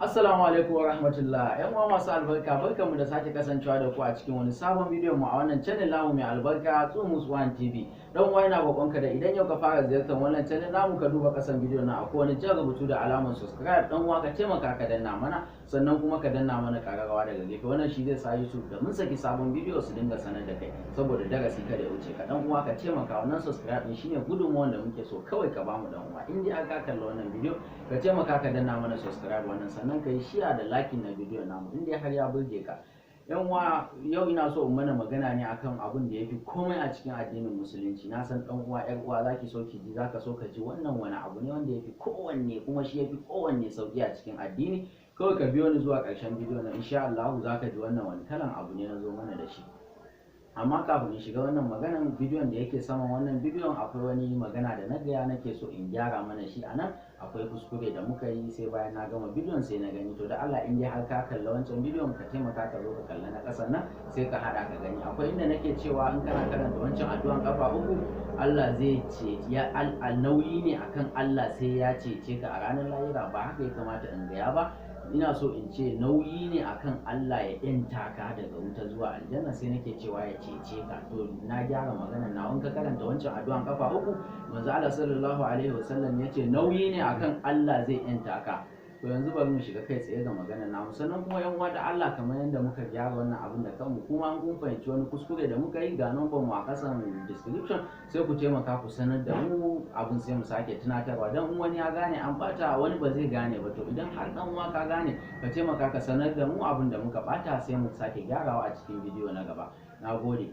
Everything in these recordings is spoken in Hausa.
Assalamu alaikum wa rahmatullah. Yan uwa masu albarka, barkanmu da sake kasancewa da ku a cikin wani sabon bidiyon mu a wannan channel namu mai albarka Tsumus One TV. Dan uwa ina roƙonka da idan yau ka fara ziyartar wannan channel namu ka duba kasan bidiyon na akwai wani jan rubutu da alamar subscribe. Dan uwa ka taimaka ka danna mana, sannan kuma ka danna mana ƙararrawa daga gefe. Wannan shi zai sa YouTube da mun saki sabon bidiyo su dinga sanar da kai, saboda darasi kada ya wuce ka. Dan uwa ka taimaka, wannan subscribe din shine gudunmuwan da muke so kawai ka bamu dan uwa. In dai aka kalla wannan bidiyo ka taimaka ka danna mana subscribe wannan, sannan ka yi share da like na bidiyon namu in dai har ya burge ka. Yan uwa, yau ina so in mana magana ne akan abun da yafi komai a cikin addinin musulunci. Na san dan uwa, yar uwa, zaki so ki ji, zaka so ka ji wannan wani abu ne wanda yafi kowanne, kuma shi yafi kowanne sauki a cikin addini. Kawai ka biyo ni zuwa ƙarshen bidiyo na, insha Allah zaka ji wannan wani kalan abu ne na zo mana da shi. Amma kafin in shiga wannan maganan bidiyon da yake saman wannan bidiyon, akwai wani magana da na gaya nake so in gyara mana shi a nan. Akwai kuskure da muka yi, sai bayan na gama bidiyon sai na gani. To da Allah, in dai har ka kalla wancan bidiyon, ka taimaka ka zo ka kalla na ƙasan nan sai ka haɗa ka gani. Akwai inda nake cewa in kana karanta wancan addu'an kafa uku, Allah zai ce ya nauyi ne akan Allah sai ya cece ka a ranar lahira. Ba haka ya kamata in gaya ba. Ina so in ce nauyi ne akan Allah ya yanta ka daga wuta zuwa aljanna, sai nake cewa ya cece ka. To na gyara magana na. In ka karanta wancan addu'an kafa uku, manzo Allah sallallahu alaihi wasallam ya ce nauyi ne akan Allah zai yanta ka. To yanzu bari mu shiga kai tsaye ga maganar namu. Sannan kuma yan uwa da Allah, kamar yadda muka gyara wannan abin da kanmu, kuma an kun fahimci wani kuskure da muka yi, ga number mu a kasan description, sai ku taimaka ku sanar da mu abin, sai mu sake tunatarwa. Dan in wani ya gane an bata, wani ba zai gane ba. To idan har dan uwa ka gane, ka taimaka ka sanar da mu abin da muka bata, sai mu sake gyarawa a cikin bidiyo na gaba. Nagode.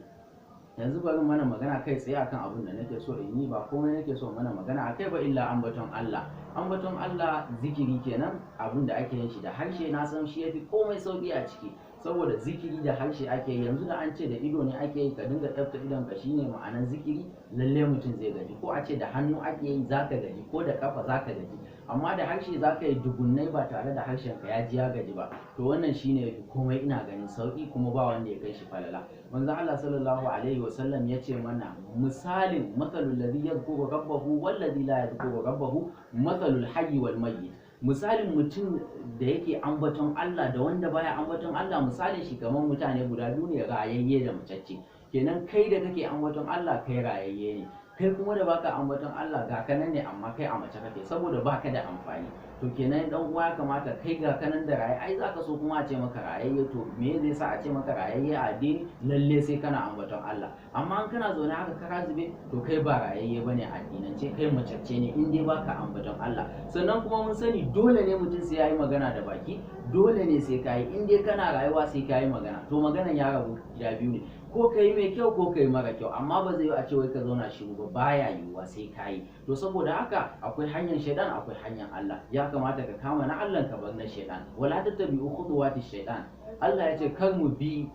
Yanzu bari mana magana kai tsaye akan abin da nake so in yi. Ba komai nake so mana magana akai ba illa ambaton Allah. Ambaton Allah zikiri kenan, abin da ake yin shi da harshe. Na san shi yafi komai sauki a ciki, saboda zikiri da harshe ake yi. Yanzu da an ce da ido ne ake yi, ka dinga tsafta idon ka, shine ma'anan zikiri. Lalle mutum zai gaji. Ko a ce da hannu ake yi, zaka gaji, ko da kafa zaka gaji. Amma da harshe zaka yi dubunnai ba tare da harshen ka ya ji ya gaji ba. To wannan shine yafi komai ina ganin sauki, kuma ba wanda ya kai shi falala. Manzo Allah sallallahu alaihi wasallam ya ce mana misalin matsalul ladhi yadhkuru rabbahu wal ladhi la yadhkuru rabbahu matsalul hayy wal mayyit. Misalin mutum da yake ambaton Allah da wanda baya ambaton Allah, misalin shi kamar mutane guda biyu ne, rayayye da macacce. Kenan kai da kake ambaton Allah, kai rayayye ne. Kai kuma da baka ambaton Allah, ga kanan ne amma kai a mace kake, saboda baka da amfani. To kenan dan uwa, ya kamata kai ga kanan da raye, ai zaka so kuma a ce maka rayayye. To me zai sa a ce maka rayayye a addini? Lalle sai kana ambaton Allah. Amma in kana zaune haka kara zube, to kai ba rayayye bane a addinance, kai macacce ne in dai baka ambaton Allah. Sannan kuma mun sani dole ne mutum sai yayi magana da baki, dole ne sai kai. In dai kana rayuwa sai kai magana. To maganan ya rabu gida biyu ne, ko kai mai kyau ko kai mara kyau. Amma ba zai yi a ce wai ka zauna shiru ba, baya yiwuwa sai kai. To saboda haka akwai hanyar shaidan, akwai hanyar Allah. Ya kamata ka kama na Allah, ka bar na shaidan. Wala tattabi'u khutuwati shaitan. Allah ya ce kar mu bi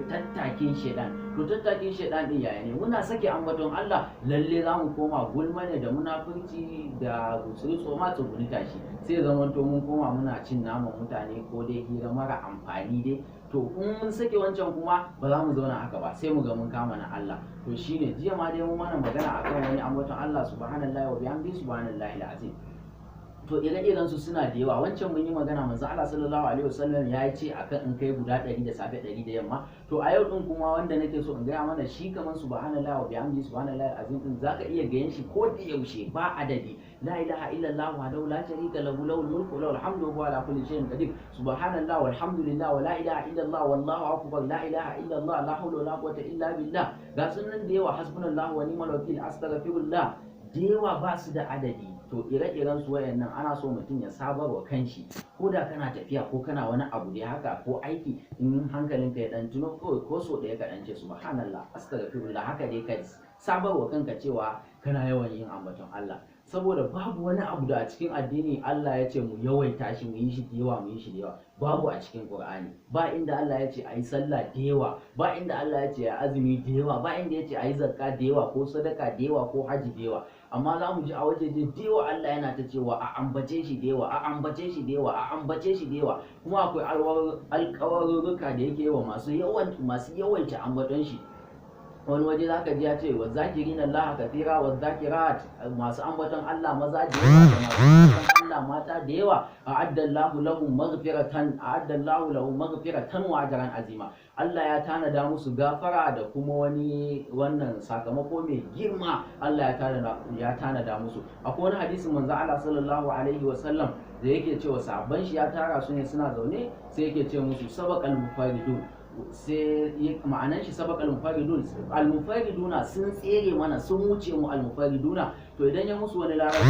tattakin shaidan. To tattakin shaidan din yaya ne? Muna sake ambaton Allah, lalle za mu koma gulma ne da munafurci da gutsuri tsoma tsuguni tashi. Sai zamanto mun koma muna cin naman mutane, ko dai hira mara amfani dai. To in mun sake wancan kuma ba za mu zauna haka ba, sai mu ga mun kama na Allah. To shine jiya ma dai mun mana magana akan wani ambaton Allah, subhanallahi wa bihamdihi subhanallahi alazim. To ire-iren su suna da yawa. Wancan mun yi magana, manzo Allah sallallahu alaihi wasallam ya ce akan in kai guda 100 da safe 100 da yamma. To a yau din kuma wanda nake so in gaya mana shi, kaman subhanallahi wa bihamdihi subhanallahi alazim din, zaka iya gayen shi ko da yaushe ba adadi. La ilaha illallah wahdahu la sharika lahu, lahul mulku wa lahul hamdu wa huwa ala kulli shay'in qadir. Subhanallah walhamdulillah wa la ilaha illallah wallahu akbar. La ilaha illallah, la hawla wa la quwwata illa billah. Ga sunan da yawa. Hasbunallahu wa ni'mal wakil, astaghfirullah. Da yawa ba su da adadi. To ire-iren su wayannan ana so mutum ya sabar wa kanshi, ko da kana tafiya ko kana wani abu da haka, ko aiki, in hankalinka ya dan tuno, ko so da ya ka dan ce subhanallah, astaghfirullah. Haka dai kai sabar wa kanka cewa kana yawan yin ambaton Allah. Saboda babu wani abu da a cikin addini Allah ya ce mu yawaita shi, mu yi shi da yawa, mu yi shi da yawa. Babu a cikin Qur'ani. Ba inda Allah ya ce ayi sallah da yawa, ba inda Allah ya ce ayi azumi da yawa, ba inda ya ce ayi zakka da yawa, ko sadaka da yawa, ko haji da yawa. Amma za mu ji a wajeje da yawa Allah yana ta cewa a ambace shi da yawa, a ambace shi da yawa, a ambace shi da yawa. Kuma akwai alƙawarurruka da yake yawa masu yawaita ambaton shi. wani waje zaka ji ya ce wa zakirin Allah kathira wa zakirat, masu ambaton Allah maza da yawa da masu ambaton kanana mata da yawa a'addallahu lahum maghfiratan wa ajran azima. Allah ya tanada musu gafara da kuma wani wannan sakamako mai girma Allah ya tanada musu. Akwai wani hadisin manzo Allah sallallahu alaihi wasallam da yake cewa sahabban shi ya tara su ne suna zaune sai yake ce musu sabaqal mufaridun, sai ma'anan shi sabaqal mufaridun, al mufariduna sun tsere mana sun wuce mu al mufariduna. To idan ya musu wani larabci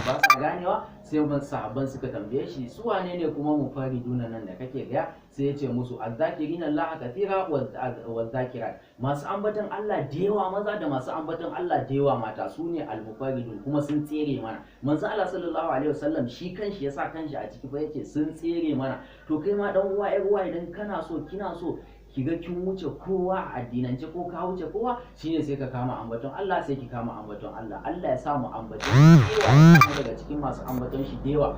ba sa ganewa sai sahabban suka tambaye shi su wane ne kuma mufariduna nan da kake ga, sai ya ce musu azzakirina Allah kathira wa zakirat, masu ambaton Allah da yawa maza da masu ambaton Allah da yawa mata su ne al mufaridun kuma sun tsere mana. Manzo Allah sallallahu alaihi wasallam shi kanshi ya sa kanshi a ciki fa yace sun tsere mana. To kai ma dan uwa ƴar uwa idan kana so kina so kiga kin wuce kowa a addinance ko ka wuce kowa, shine sai ka kama ambaton Allah, sai ki kama ambaton Allah. Allah ya sa mu ambaton dewa daga cikin masu ambaton shi dewa.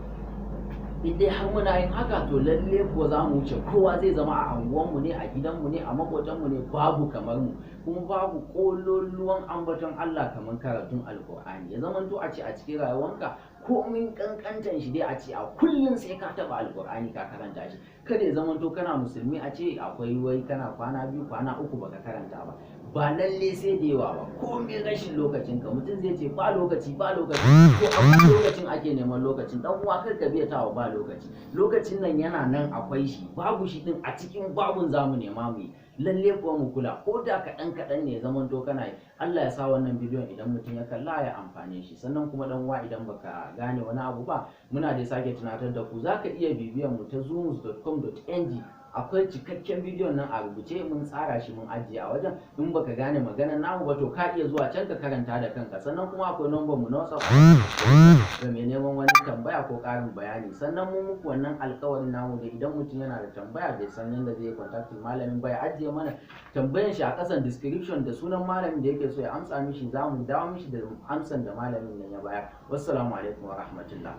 In dai har muna yin haka to lalle ko za mu wuce kowa, zai zama a anguwanmu ne, a gidanmu ne, a makotanmu ne, babu kamar mu, kuma babu kololuwan ambaton Allah kamar karatun alkur'ani. Ya zama to a ce a cikin rayuwanka komin kankantan shi dai a ce a kullum sai ka taba alkur'ani ka karanta shi. Kada ya zama to kana musulmi a ce akwai wai kana kwana 2 kwana 3 baka karanta ba lalle sai da yawa ba. Komai rashin lokacin ka mutum zai ce ba lokaci ko a lokacin ake neman lokacin. Dan uwa kar ka biya tawa ba lokacin nan yana nan akwai shi, babu shi din a cikin babun zamu nema mu yi. Lalle kuwa mu kula, ko da kaɗan ne zaman to kana yi. Allah ya sa wannan bidiyon idan mutum ya kalla ya amfane shi. Sannan kuma dan uwa idan baka gane wani abu ba, muna dai sake tunatar da ku zaka iya bibiyan mu ta zumus.com.ng. akwai cikakken bidiyon nan a rubuce mun tsara shi mun ajiye a wajen. In baka gane maganar namu ba to ka iya zuwa can ka karanta da kanka. Sannan kuma akwai number mu na WhatsApp ga mai neman wani tambaya ko ƙarin bayani. Sannan mu muku wannan alƙawarin namu da idan mutum yana da tambaya bai san yadda zai contact malamin ba, ya ajiye mana tambayan shi a ƙasan description da sunan malamin da yake so ya amsa mishi, za mu dawo mishi da amsan da malamin nan ya bayar. Wassalamu alaikum wa rahmatullah.